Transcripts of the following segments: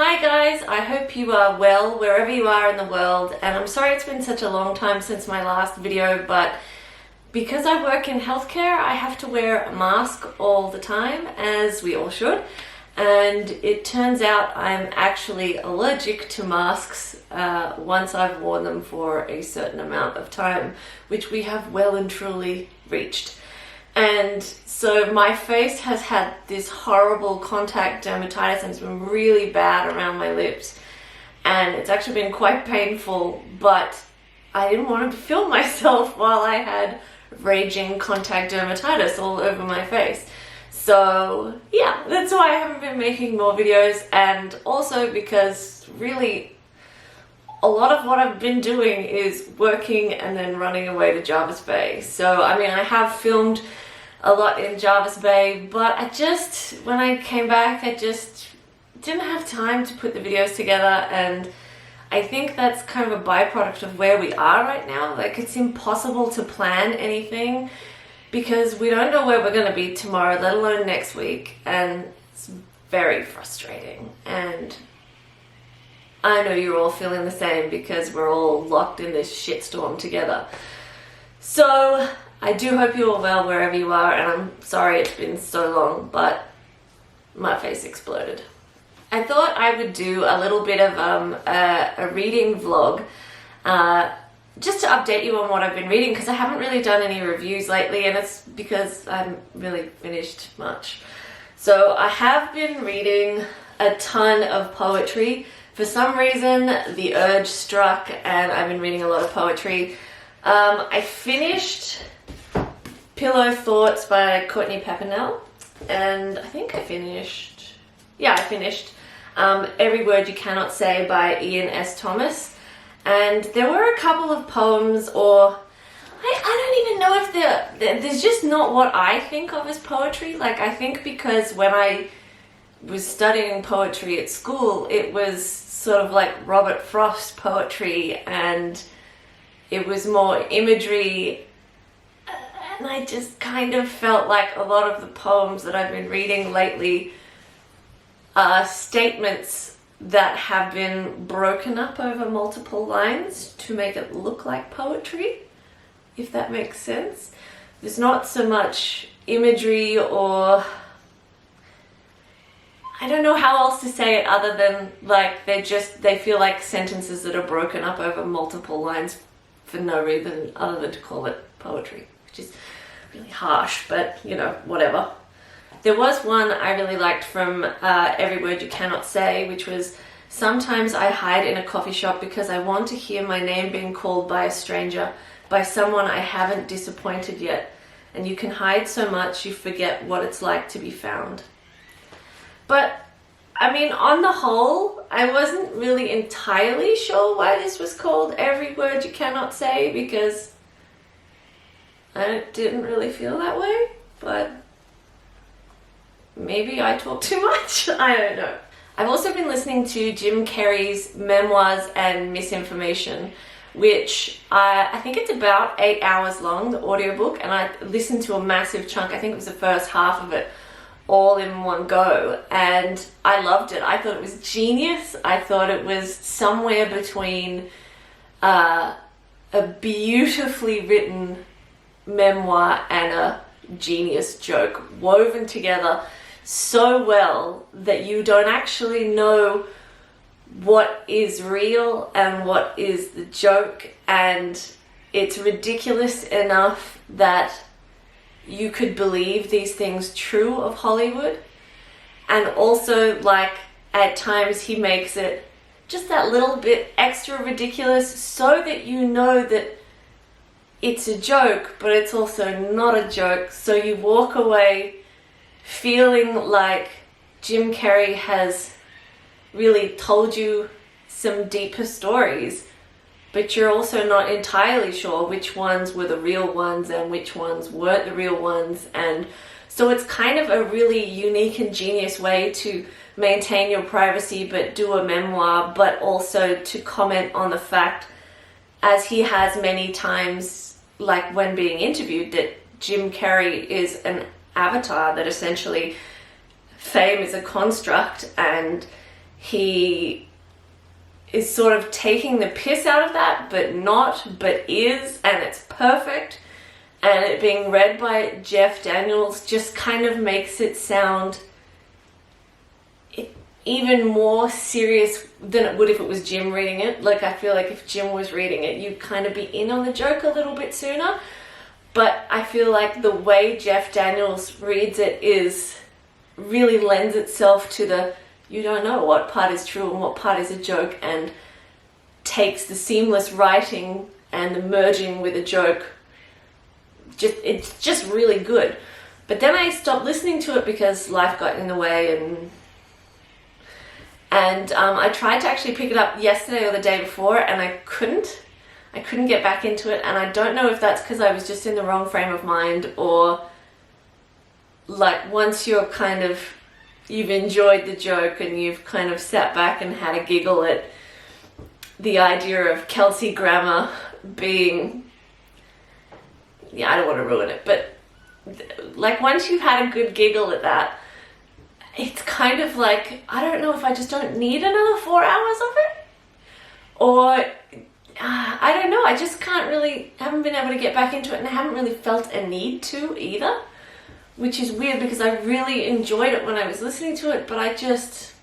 Hi guys, I hope you are well wherever you are in the world, and I'm sorry it's been such a long time since my last video, but because I work in healthcare I have to wear a mask all the time, as we all should, and it turns out I'm actually allergic to masks once I've worn them for a certain amount of time, which we have well and truly reached. And so my face has had this horrible contact dermatitis and it's been really bad around my lips, and it's actually been quite painful, but I didn't want to film myself while I had raging contact dermatitis all over my face. So yeah, that's why I haven't been making more videos, and also because really a lot of what I've been doing is working and then running away to Jervis Bay. So I mean, I have filmed a lot in Jervis Bay, but when I came back, I just didn't have time to put the videos together, and I think that's kind of a byproduct of where we are right now. Like, it's impossible to plan anything because we don't know where we're going to be tomorrow, let alone next week, and it's very frustrating. And I know you're all feeling the same because we're all locked in this shitstorm together. So I do hope you're all well wherever you are, and I'm sorry it's been so long, but my face exploded. I thought I would do a little bit of a reading vlog just to update you on what I've been reading, because I haven't really done any reviews lately, and it's because I haven't really finished much. So I have been reading a ton of poetry. For some reason the urge struck and I've been reading a lot of poetry. I finished Pillow Thoughts by Courtney Peppernell, and I think I finished Every Word You Cannot Say by Ian S. Thomas, and there were a couple of poems, or I don't even know if there's just not what I think of as poetry. Like, I think because when I was studying poetry at school, it was sort of like Robert Frost poetry, and it was more imagery. And I just kind of felt like a lot of the poems that I've been reading lately are statements that have been broken up over multiple lines to make it look like poetry, if that makes sense. There's not so much imagery, or I don't know how else to say it other than like they feel like sentences that are broken up over multiple lines for no reason other than to call it poetry, which is really harsh, but you know, whatever. There was one I really liked from Every Word You Cannot Say, which was, sometimes I hide in a coffee shop because I want to hear my name being called by a stranger, by someone I haven't disappointed yet, and you can hide so much you forget what it's like to be found. But I mean, on the whole, I wasn't really entirely sure why this was called Every Word You Cannot Say, because I didn't really feel that way, but maybe I talk too much. I don't know. I've also been listening to Jim Carrey's Memoirs and Misinformation, which I think it's about 8 hours long, the audiobook, and I listened to a massive chunk. I think it was the first half of it all in one go, and I loved it. I thought it was genius. I thought it was somewhere between a beautifully written memoir and a genius joke, woven together so well that you don't actually know what is real and what is the joke, and it's ridiculous enough that you could believe these things true of Hollywood, and also, like, at times he makes it just that little bit extra ridiculous so that you know that it's a joke, but it's also not a joke, so you walk away feeling like Jim Carrey has really told you some deeper stories, but you're also not entirely sure which ones were the real ones and which ones weren't the real ones. And so it's kind of a really unique and genius way to maintain your privacy but do a memoir, but also to comment on the fact, as he has many times, like when being interviewed, that Jim Carrey is an avatar, that essentially fame is a construct, and he is sort of taking the piss out of that, but not, but is, and it's perfect. And it being read by Jeff Daniels just kind of makes it sound even more serious than it would if it was Jim reading it. Like, I feel like if Jim was reading it, you'd kind of be in on the joke a little bit sooner. But I feel like the way Jeff Daniels reads it really lends itself to the, you don't know what part is true and what part is a joke, and takes the seamless writing and the merging with a joke. It's just really good. But then I stopped listening to it because life got in the way, and I tried to actually pick it up yesterday or the day before, and I couldn't get back into it. And I don't know if that's because I was just in the wrong frame of mind, or like once you've enjoyed the joke and you've kind of sat back and had a giggle at the idea of Kelsey Grammer being, I don't want to ruin it, but like once you've had a good giggle at that, it's kind of like, I don't know if I just don't need another 4 hours of it, or I don't know, I just haven't been able to get back into it, and I haven't really felt a need to either, which is weird because I really enjoyed it when I was listening to it, but I just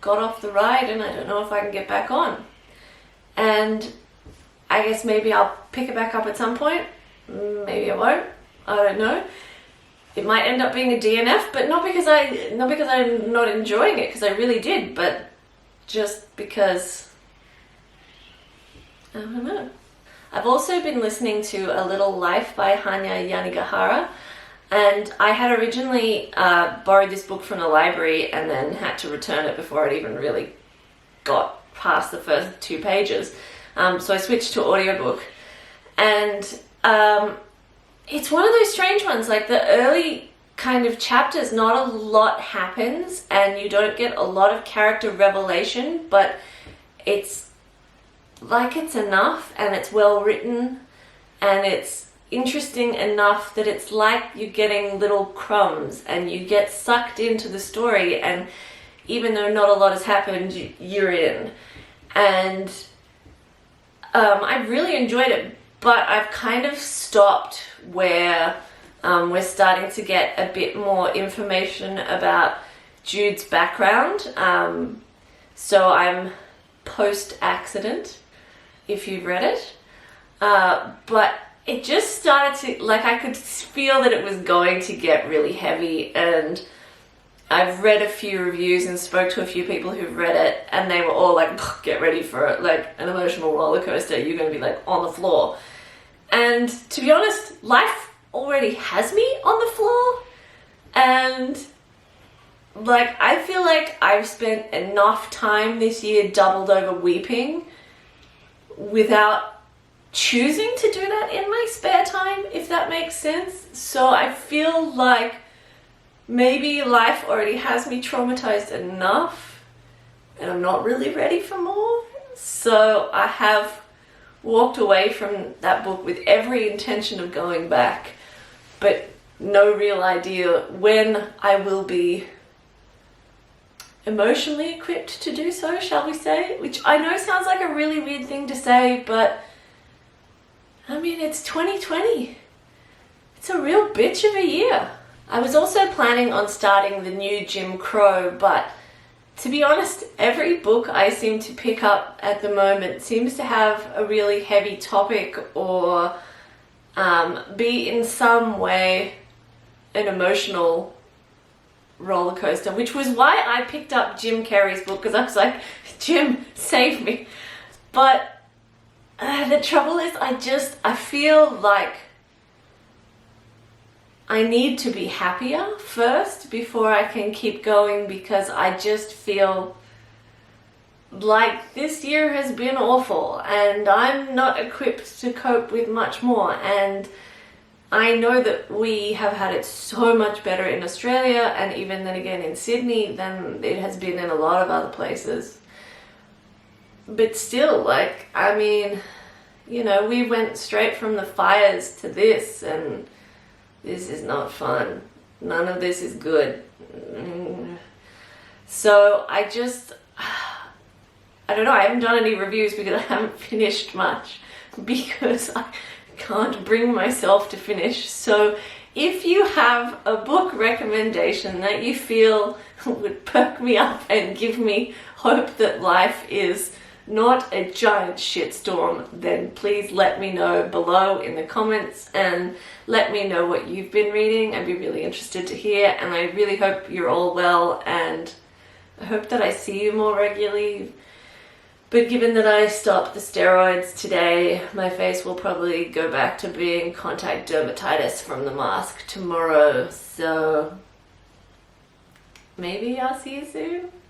got off the ride and I don't know if I can get back on. And I guess maybe I'll pick it back up at some point. Maybe I won't. I don't know. It might end up being a DNF, but not because I'm not enjoying it, because I really did, but just because, I don't know. I've also been listening to A Little Life by Hanya Yanagihara, and I had originally borrowed this book from the library and then had to return it before it even really got past the first 2 pages. So I switched to audiobook, and it's one of those strange ones. Like, the early kind of chapters, not a lot happens and you don't get a lot of character revelation, but it's like it's enough, and it's well written, and it's interesting enough that it's like you're getting little crumbs and you get sucked into the story, and even though not a lot has happened, you're in. And I really enjoyed it, but I've kind of stopped where we're starting to get a bit more information about Jude's background. So I'm post-accident, if you've read it. But it just started to, like, I could feel that it was going to get really heavy, and I've read a few reviews and spoke to a few people who've read it, and they were all like, get ready for it, like an emotional roller coaster, you're going to be like on the floor. And to be honest, life already has me on the floor, and like, I feel like I've spent enough time this year doubled over weeping without choosing to do that in my spare time, if that makes sense. So I feel like maybe life already has me traumatized enough and I'm not really ready for more. So I have walked away from that book with every intention of going back, but no real idea when I will be emotionally equipped to do so, shall we say? Which I know sounds like a really weird thing to say, but I mean, it's 2020. It's a real bitch of a year. I was also planning on starting the new Jim Crow, but to be honest, every book I seem to pick up at the moment seems to have a really heavy topic or be in some way an emotional roller coaster, which was why I picked up Jim Carrey's book, because I was like, Jim, save me. But the trouble is, I feel like I need to be happier first before I can keep going, because I just feel like this year has been awful and I'm not equipped to cope with much more. And I know that we have had it so much better in Australia, and even then again in Sydney, than it has been in a lot of other places. But still, like, I mean, you know, we went straight from the fires to this, and this is not fun. None of this is good. So I don't know, I haven't done any reviews because I haven't finished much because I can't bring myself to finish. So if you have a book recommendation that you feel would perk me up and give me hope that life is not a giant shitstorm, then please let me know below in the comments and let me know what you've been reading. I'd be really interested to hear, and I really hope you're all well, and I hope that I see you more regularly. But given that I stopped the steroids today, my face will probably go back to being contact dermatitis from the mask tomorrow, so maybe I'll see you soon.